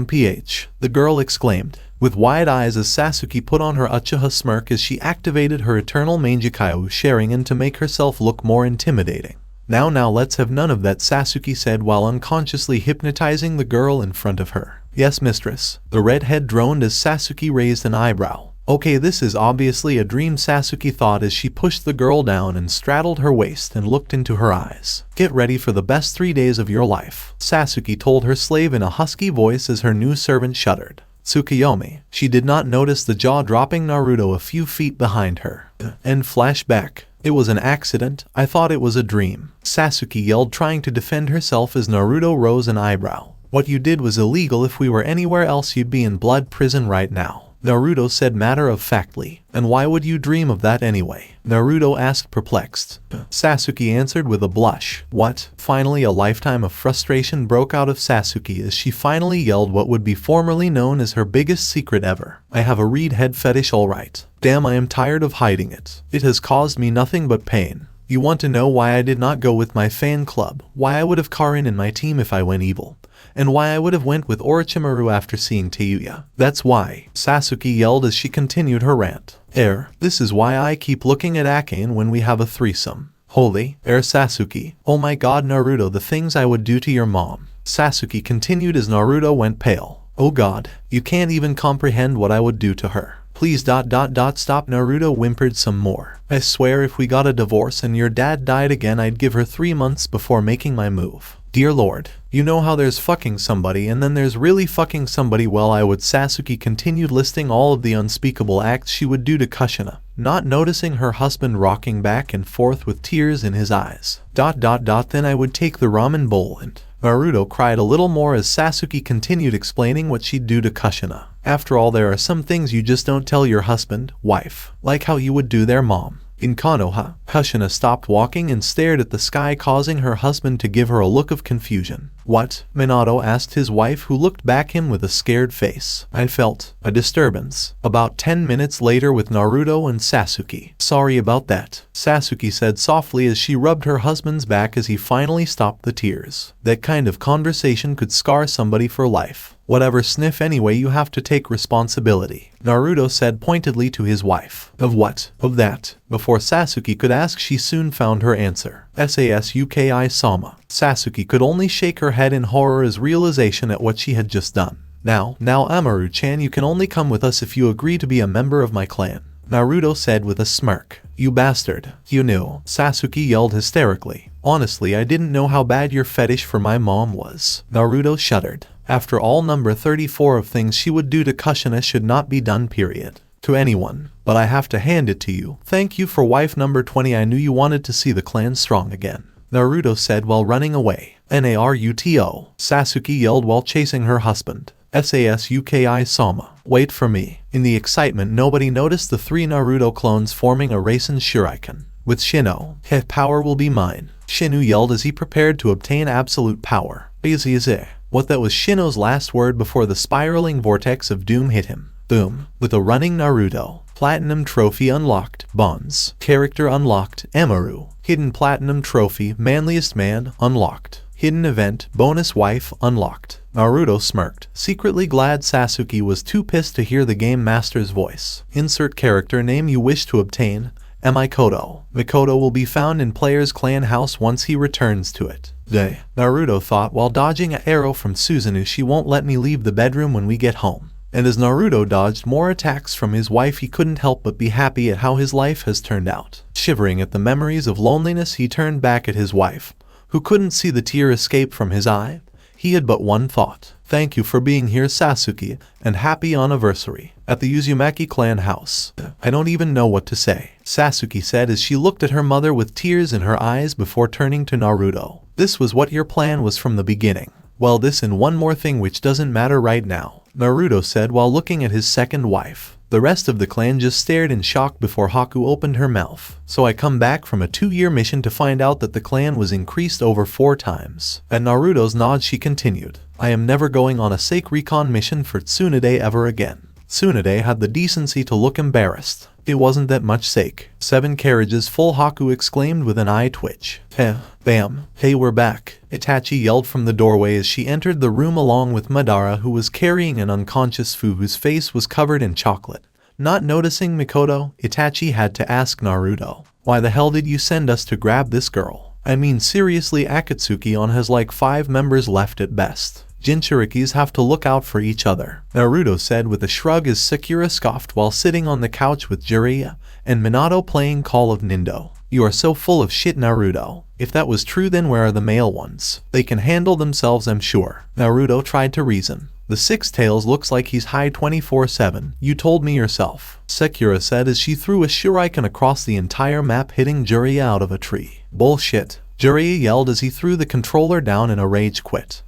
PH, the girl exclaimed, with wide eyes as Sasuke put on her Uchiha smirk as she activated her eternal Mangekyo Sharingan to make herself look more intimidating. Now let's have none of that, Sasuke said while unconsciously hypnotizing the girl in front of her. Yes, mistress. The redhead droned as Sasuke raised an eyebrow. Okay, this is obviously a dream, Sasuke thought as she pushed the girl down and straddled her waist and looked into her eyes. Get ready for the best 3 days of your life, Sasuke told her slave in a husky voice as her new servant shuddered. Tsukuyomi. She did not notice the jaw-dropping Naruto a few feet behind her. End flashback. It was an accident. I thought it was a dream, Sasuke yelled, trying to defend herself as Naruto rose an eyebrow. What you did was illegal. If we were anywhere else you'd be in blood prison right now, Naruto said matter-of-factly. And why would you dream of that anyway? Naruto asked, perplexed. Sasuke answered with a blush. What? Finally, a lifetime of frustration broke out of Sasuke as she finally yelled what would be formerly known as her biggest secret ever. I have a reed head fetish, alright. Damn, I am tired of hiding it. It has caused me nothing but pain. You want to know why I did not go with my fan club, why I would have Karin in my team if I went evil, and why I would have went with Orochimaru after seeing Teuya. That's why, Sasuke yelled as she continued her rant. This is why I keep looking at Akane when we have a threesome. Holy, Sasuke. Oh my god, Naruto, the things I would do to your mom. Sasuke continued as Naruto went pale. Oh god, you can't even comprehend what I would do to her. Please stop, Naruto whimpered some more. I swear if we got a divorce and your dad died again I'd give her 3 months before making my move. Dear lord, you know how there's fucking somebody and then there's really fucking somebody. Well, I would. Sasuke continued listing all of the unspeakable acts she would do to Kushina, not noticing her husband rocking back and forth with tears in his eyes. Then I would take the ramen bowl and... Naruto cried a little more as Sasuke continued explaining what she'd do to Kushina. After all, there are some things you just don't tell your husband, wife, like how you would do their mom. In Konoha, Kushina stopped walking and stared at the sky, causing her husband to give her a look of confusion. What? Minato asked his wife, who looked back at him with a scared face. I felt a disturbance. About 10 minutes later with Naruto and Sasuke. Sorry about that, Sasuke said softly as she rubbed her husband's back as he finally stopped the tears. That kind of conversation could scar somebody for life. Whatever, sniff anyway, you have to take responsibility, Naruto said pointedly to his wife. Of what? Of that. Before Sasuke could ask, she soon found her answer. Sasuke-sama. Sasuke could only shake her head in horror as realization at what she had just done. Now Amaru-chan, you can only come with us if you agree to be a member of my clan, Naruto said with a smirk. You bastard. You knew, Sasuke yelled hysterically. Honestly, I didn't know how bad your fetish for my mom was. Naruto shuddered. After all, number 34 of things she would do to Kushina should not be done, period. To anyone. But I have to hand it to you. Thank you for wife number 20. I knew you wanted to see the clan strong again. Naruto said while running away. Naruto. Sasuke yelled while chasing her husband. Sasuke Sama. Wait for me. In the excitement, nobody noticed the 3 Naruto clones forming a Rasen Shuriken. With Shino, his power will be mine. Shinu yelled as he prepared to obtain absolute power. Easy. What that was Shino's last word before the spiraling vortex of doom hit him. Boom. With a running Naruto. Platinum trophy unlocked. Bonds. Character unlocked. Emaru. Hidden platinum trophy. Manliest man unlocked. Hidden event. Bonus wife unlocked. Naruto smirked, secretly glad Sasuke was too pissed to hear the game master's voice. Insert character name you wish to obtain. Mikoto. Mikoto will be found in player's clan house once he returns to it. Naruto thought while dodging an arrow from Susanoo. She won't let me leave the bedroom when we get home. And as Naruto dodged more attacks from his wife, he couldn't help but be happy at how his life has turned out. Shivering at the memories of loneliness, he turned back at his wife, who couldn't see the tear escape from his eye. He had but one thought. Thank you for being here, Sasuke, and happy anniversary. At the Uzumaki clan house. I don't even know what to say, Sasuke said as she looked at her mother with tears in her eyes before turning to Naruto. This was what your plan was from the beginning. Well, this and one more thing which doesn't matter right now, Naruto said while looking at his second wife. The rest of the clan just stared in shock before Haku opened her mouth. So I come back from a 2-year mission to find out that the clan was increased over 4 times. At Naruto's nod, she continued, I am never going on a Sake recon mission for Tsunade ever again. Tsunade had the decency to look embarrassed. It wasn't that much Sake. 7 carriages full, Haku exclaimed with an eye twitch. Bam. Hey, we're back. Itachi yelled from the doorway as she entered the room along with Madara, who was carrying an unconscious Fu whose face was covered in chocolate. Not noticing Mikoto, Itachi had to ask Naruto, why the hell did you send us to grab this girl? I mean, seriously, Akatsuki-on has like 5 members left at best. Jinchurikis have to look out for each other, Naruto said with a shrug as Sakura scoffed while sitting on the couch with Jiraiya and Minato playing Call of Nindo. You are so full of shit, Naruto. If that was true, then where are the male ones? They can handle themselves, I'm sure. Naruto tried to reason. The 6 tails looks like he's high 24/7. You told me yourself, Sakura said as she threw a shuriken across the entire map, hitting Jiraiya out of a tree. Bullshit. Jiraiya yelled as he threw the controller down in a rage quit.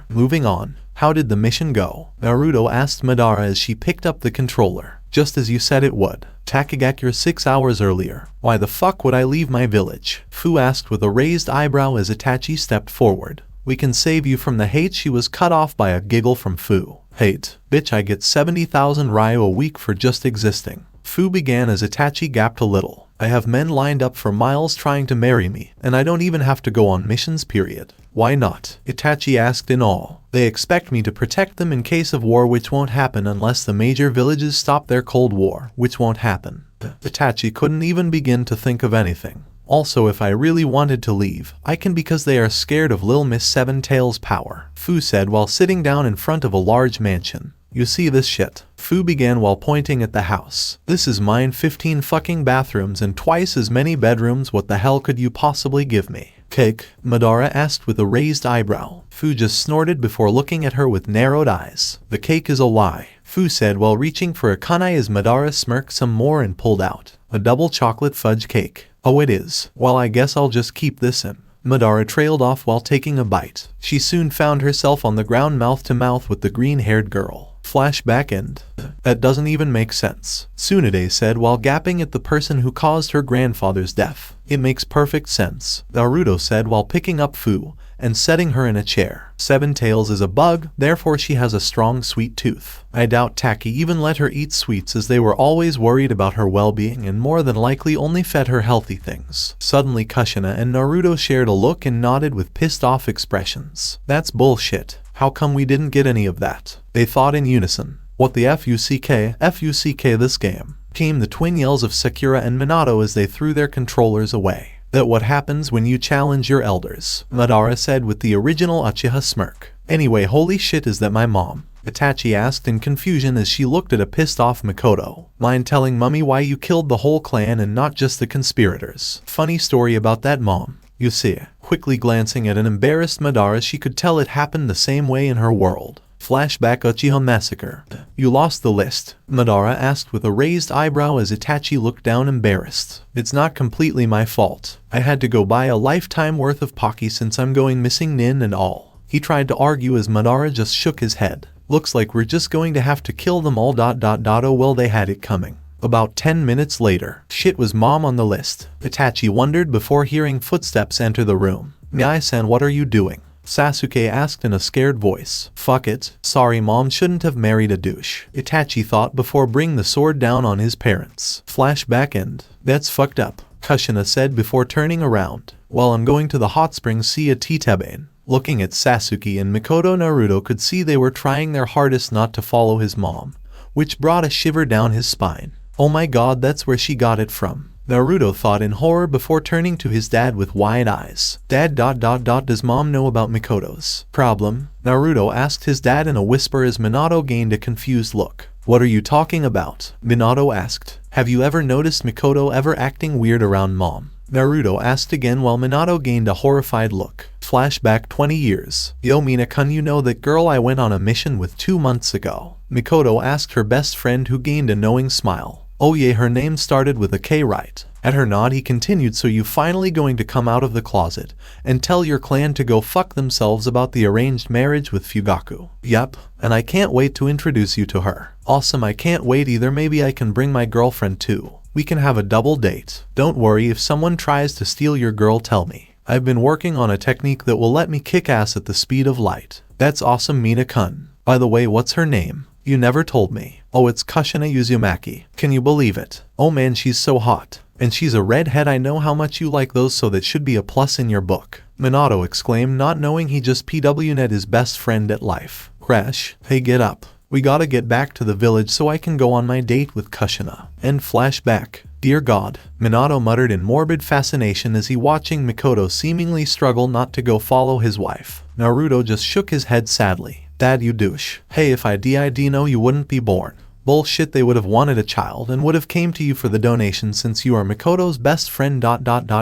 Moving on. How did the mission go? Naruto asked Madara as she picked up the controller. Just as you said it would. Takagakure 6 hours earlier. Why the fuck would I leave my village? Fu asked with a raised eyebrow as Itachi stepped forward. We can save you from the hate. She was cut off by a giggle from Fu. Hate. Bitch, I get 70,000 ryo a week for just existing. Fu began as Itachi gasped a little. I have men lined up for miles trying to marry me, and I don't even have to go on missions, period. Why not? Itachi asked in awe. They expect me to protect them in case of war, which won't happen unless the major villages stop their cold war, which won't happen. Itachi couldn't even begin to think of anything. Also, if I really wanted to leave, I can because they are scared of Lil Miss Seven Tails' power, Fu said while sitting down in front of a large mansion. You see this shit? Fu began while pointing at the house. This is mine, 15 fucking bathrooms and twice as many bedrooms. What the hell could you possibly give me? Cake? Madara asked with a raised eyebrow. Fu just snorted before looking at her with narrowed eyes. The cake is a lie, Fu said while reaching for a kunai as Madara smirked some more and pulled out a double chocolate fudge cake. Oh, it is. Well, I guess I'll just keep this in. Madara trailed off while taking a bite. She soon found herself on the ground mouth to mouth with the green-haired girl. Flashback end. That doesn't even make sense, Tsunade said while gapping at the person who caused her grandfather's death. It makes perfect sense, Naruto said while picking up Fu and setting her in a chair. 7 Tails is a bug, therefore she has a strong sweet tooth. I doubt Taki even let her eat sweets as they were always worried about her well-being and more than likely only fed her healthy things. Suddenly Kushina and Naruto shared a look and nodded with pissed off expressions. That's bullshit. How come we didn't get any of that? They thought in unison. What the FUCK this game? Came the twin yells of Sakura and Minato as they threw their controllers away. That what happens when you challenge your elders, Madara said with the original Uchiha smirk. Anyway, holy shit, is that my mom? Itachi asked in confusion as she looked at a pissed off Mikoto. Mind telling mummy why you killed the whole clan and not just the conspirators? Funny story about that, mom. You see, quickly glancing at an embarrassed Madara, she could tell it happened the same way in her world. Flashback Uchiha Massacre. You lost the list, Madara asked with a raised eyebrow as Itachi looked down embarrassed. It's not completely my fault. I had to go buy a lifetime worth of Pocky since I'm going missing nin and all. He tried to argue as Madara just shook his head. Looks like we're just going to have to kill them all. Oh well, they had it coming. About 10 minutes later, shit, was mom on the list? Itachi wondered before hearing footsteps enter the room. Miyai-san, what are you doing? Sasuke asked in a scared voice. Fuck it. Sorry, mom shouldn't have married a douche, Itachi thought before bringing the sword down on his parents. Flashback end. That's fucked up, Kushina said before turning around. Well, I'm going to the hot springs, see a Titabane. Looking at Sasuke and Mikoto, Naruto could see they were trying their hardest not to follow his mom, which brought a shiver down his spine. Oh my god, that's where she got it from, Naruto thought in horror before turning to his dad with wide eyes. Dad, does mom know about Mikoto's problem? Naruto asked his dad in a whisper as Minato gained a confused look. What are you talking about? Minato asked. Have you ever noticed Mikoto ever acting weird around mom? Naruto asked again while Minato gained a horrified look. Flashback 20 years. Yo Mina-kun, you know that girl I went on a mission with 2 months ago? Mikoto asked her best friend, who gained a knowing smile. Oh yeah, her name started with a K, right? At her nod he continued, so you finally going to come out of the closet and tell your clan to go fuck themselves about the arranged marriage with Fugaku? Yep, and I can't wait to introduce you to her. Awesome, I can't wait either. Maybe I can bring my girlfriend too. We can have a double date. Don't worry, if someone tries to steal your girl, tell me. I've been working on a technique that will let me kick ass at the speed of light. That's awesome, Mina-kun. By the way, what's her name? You never told me. Oh, it's Kushina Uzumaki. Can you believe it? Oh man, she's so hot. And she's a redhead. I know how much you like those, so that should be a plus in your book, Minato exclaimed, not knowing he just PW'd his best friend at life. Crash, hey, get up. We gotta get back to the village so I can go on my date with Kushina. End flashback. Dear God, Minato muttered in morbid fascination as he watching Mikoto seemingly struggle not to go follow his wife. Naruto just shook his head sadly. Dad, you douche. Hey, if I did know, you wouldn't be born. Bullshit, they would have wanted a child and would have came to you for the donation since you are Mikoto's best friend.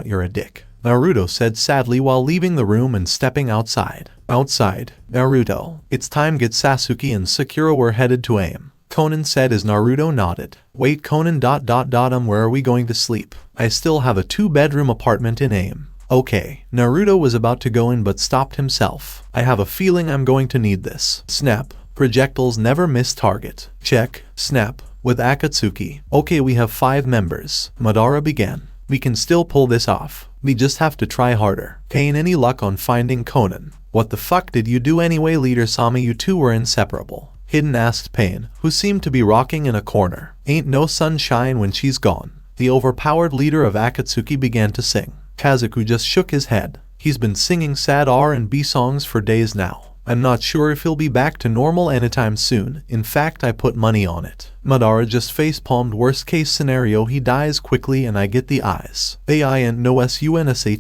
You're a dick, Naruto said sadly while leaving the room and stepping outside. Outside, Naruto. It's time, get Sasuke and Sakura, we're headed to AIM, Conan said as Naruto nodded. Wait, Conan. Where are we going to sleep? I still have a 2-bedroom apartment in AIM. Okay, Naruto was about to go in but stopped himself. I have a feeling I'm going to need this. Snap. Projectiles never miss target. Check. Snap. With Akatsuki. Okay, we have 5 members, Madara began. We can still pull this off. We just have to try harder. Pain, any luck on finding Conan? What the fuck did you do anyway, Leader Sami? You two were inseparable. Hidden asked Pain, who seemed to be rocking in a corner. Ain't no sunshine when she's gone. The overpowered leader of Akatsuki began to sing. Kazuku just shook his head. He's been singing sad R&B songs for days now. I'm not sure if he'll be back to normal anytime soon. In fact, I put money on it. Madara just face-palmed. Worst case scenario, he dies quickly and I get the eyes. AINOSUNSHIII.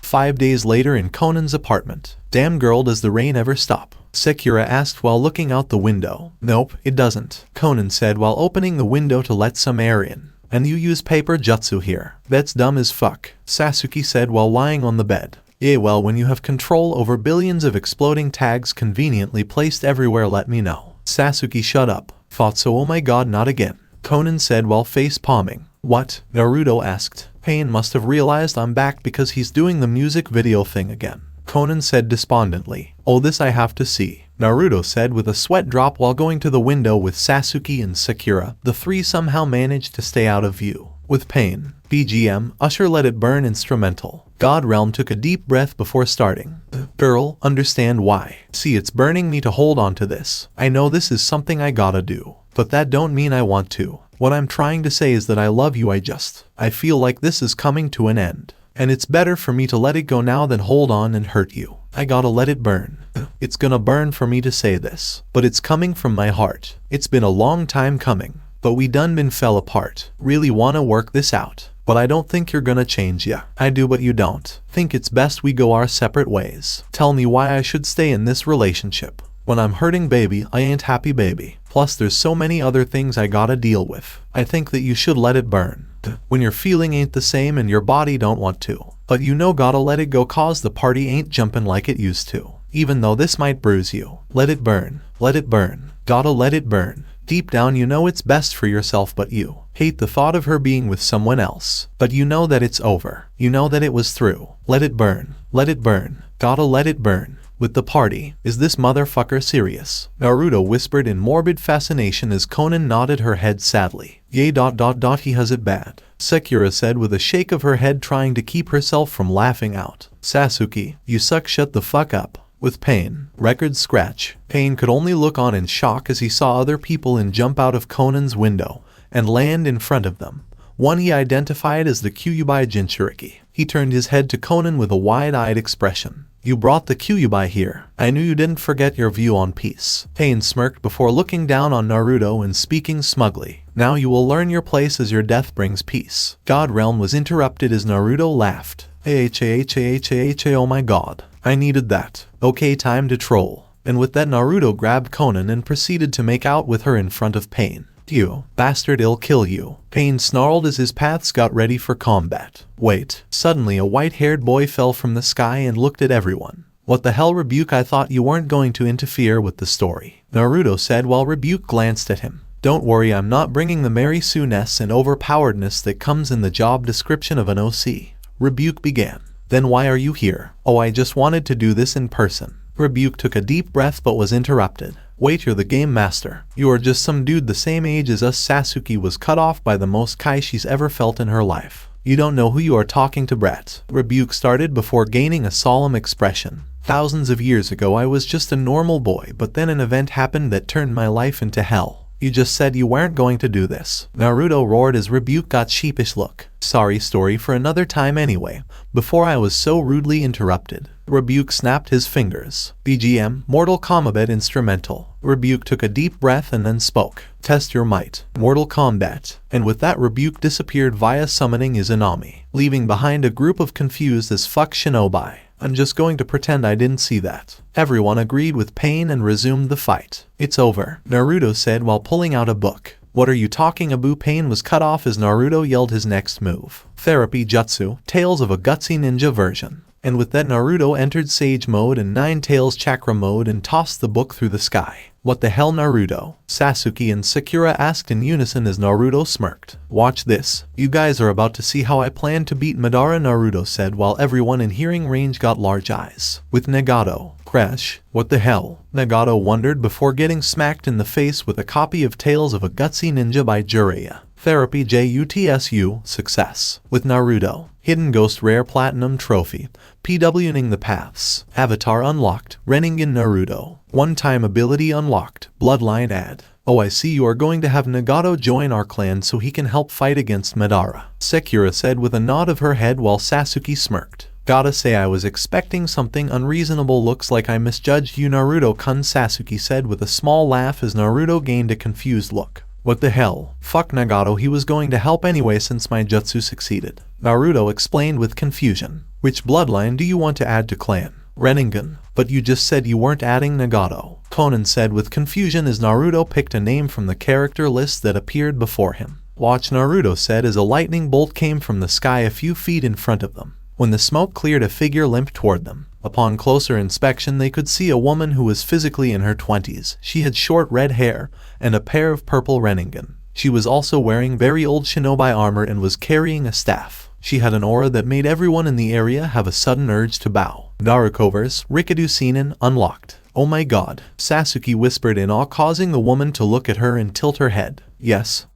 5 days later in Conan's apartment. Damn girl, does the rain ever stop? Sakura asked while looking out the window. Nope, it doesn't, Conan said while opening the window to let some air in. And you use paper jutsu here. That's dumb as fuck, Sasuke said while lying on the bed. Yeah, well, when you have control over billions of exploding tags conveniently placed everywhere, let me know. Sasuke, shut up. Thought so. Oh my god, not again, Conan said while face palming. What? Naruto asked. Pain must have realized I'm back because he's doing the music video thing again, Conan said despondently. Oh, this I have to see, Naruto said with a sweat drop while going to the window with Sasuke and Sakura. The 3 somehow managed to stay out of view. With Pain. BGM, Usher Let It Burn instrumental. God Realm took a deep breath before starting. Girl, understand why. See, it's burning me to hold on to this. I know this is something I gotta do, but that don't mean I want to. What I'm trying to say is that I love you. I feel like this is coming to an end. And it's better for me to let it go now than hold on and hurt you. I gotta let it burn. It's gonna burn for me to say this, but it's coming from my heart. It's been a long time coming, but we done been fell apart. Really wanna work this out, but I don't think you're gonna change ya. I do, but you don't. Think it's best we go our separate ways. Tell me why I should stay in this relationship. When I'm hurting, baby, I ain't happy, baby. Plus there's so many other things I gotta deal with. I think that you should let it burn. When your feeling ain't the same and your body don't want to. But you know gotta let it go cause the party ain't jumping like it used to. Even though this might bruise you. Let it burn. Let it burn. Gotta let it burn. Deep down you know it's best for yourself but you hate the thought of her being with someone else. But you know that it's over. You know that it was through. Let it burn. Let it burn. Gotta let it burn. With the party, is this motherfucker serious? Naruto whispered in morbid fascination as Conan nodded her head sadly. Yay ... he has it bad. Sakura said with a shake of her head trying to keep herself from laughing out. Sasuke, you suck, shut the fuck up. With Pain, record scratch. Pain could only look on in shock as he saw other people jump out of Conan's window and land in front of them. One he identified as the Kyuubi Jinchuriki. He turned his head to Conan with a wide-eyed expression. You brought the Kyuubi here. I knew you didn't forget your view on peace. Pain smirked before looking down on Naruto and speaking smugly. Now you will learn your place as your death brings peace. God Realm was interrupted as Naruto laughed. Oh my god. I needed that. Okay, time to troll. And with that Naruto grabbed Conan and proceeded to make out with her in front of Pain. You bastard, I'll kill you. Pain snarled as his paths got ready for combat. Wait. Suddenly a white-haired boy fell from the sky and looked at everyone. What the hell, Rebuke? I thought you weren't going to interfere with the story. Naruto said while Rebuke glanced at him. Don't worry, I'm not bringing the Mary Sue-ness and overpoweredness that comes in the job description of an OC. Rebuke began. Then why are you here? Oh, I just wanted to do this in person. Rebuke took a deep breath but was interrupted. Wait, you're the game master. You are just some dude the same age as us. Sasuke was cut off by the most kai she's ever felt in her life. You don't know who you are talking to, brat. Rebuke started before gaining a solemn expression. Thousands of years ago I was just a normal boy, but then an event happened that turned my life into hell. You just said you weren't going to do this. Naruto roared as Rebuke got sheepish look. Sorry, story for another time anyway. Before I was so rudely interrupted. Rebuke snapped his fingers. BGM, Mortal Kombat instrumental. Rebuke took a deep breath and then spoke. Test your might. Mortal Kombat. And with that Rebuke disappeared via summoning Izanami, leaving behind a group of confused as fuck shinobi. I'm just going to pretend I didn't see that. Everyone agreed with Pain and resumed the fight. It's over, Naruto said while pulling out a book. What are you talking about? Pain was cut off as Naruto yelled his next move. Therapy Jutsu, Tales of a Gutsy Ninja version. And with that Naruto entered Sage mode and Nine Tails Chakra mode and tossed the book through the sky. What the hell, Naruto? Sasuke and Sakura asked in unison as Naruto smirked. Watch this. You guys are about to see how I plan to beat Madara, Naruto said while everyone in hearing range got large eyes. With Nagato. Crash. What the hell? Nagato wondered before getting smacked in the face with a copy of Tales of a Gutsy Ninja by Jiraiya. Therapy JUTSU, success. With Naruto. Hidden Ghost Rare Platinum Trophy. PWing the Paths. Avatar unlocked. Renningen Naruto. One-time ability unlocked. Bloodline add. Oh, I see you are going to have Nagato join our clan so he can help fight against Madara. Sakura said with a nod of her head while Sasuke smirked. Gotta say I was expecting something unreasonable. Looks like I misjudged you, Naruto-kun, Sasuke said with a small laugh as Naruto gained a confused look. What the hell? Fuck Nagato, he was going to help anyway since my jutsu succeeded. Naruto explained with confusion. Which bloodline do you want to add to clan? Renningen. But you just said you weren't adding Nagato. Conan said with confusion as Naruto picked a name from the character list that appeared before him. Watch, Naruto said as a lightning bolt came from the sky a few feet in front of them. When the smoke cleared, a figure limped toward them. Upon closer inspection they could see a woman who was physically in her 20s. She had short red hair and a pair of purple Renningen. She was also wearing very old shinobi armor and was carrying a staff. She had an aura that made everyone in the area have a sudden urge to bow. Darukover's Rikadu Seinen unlocked. Oh my god, Sasuke whispered in awe, causing the woman to look at her and tilt her head. Yes.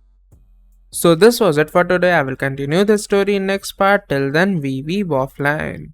So this was it for today. I will continue the story in next part. Till then, we weeb offline.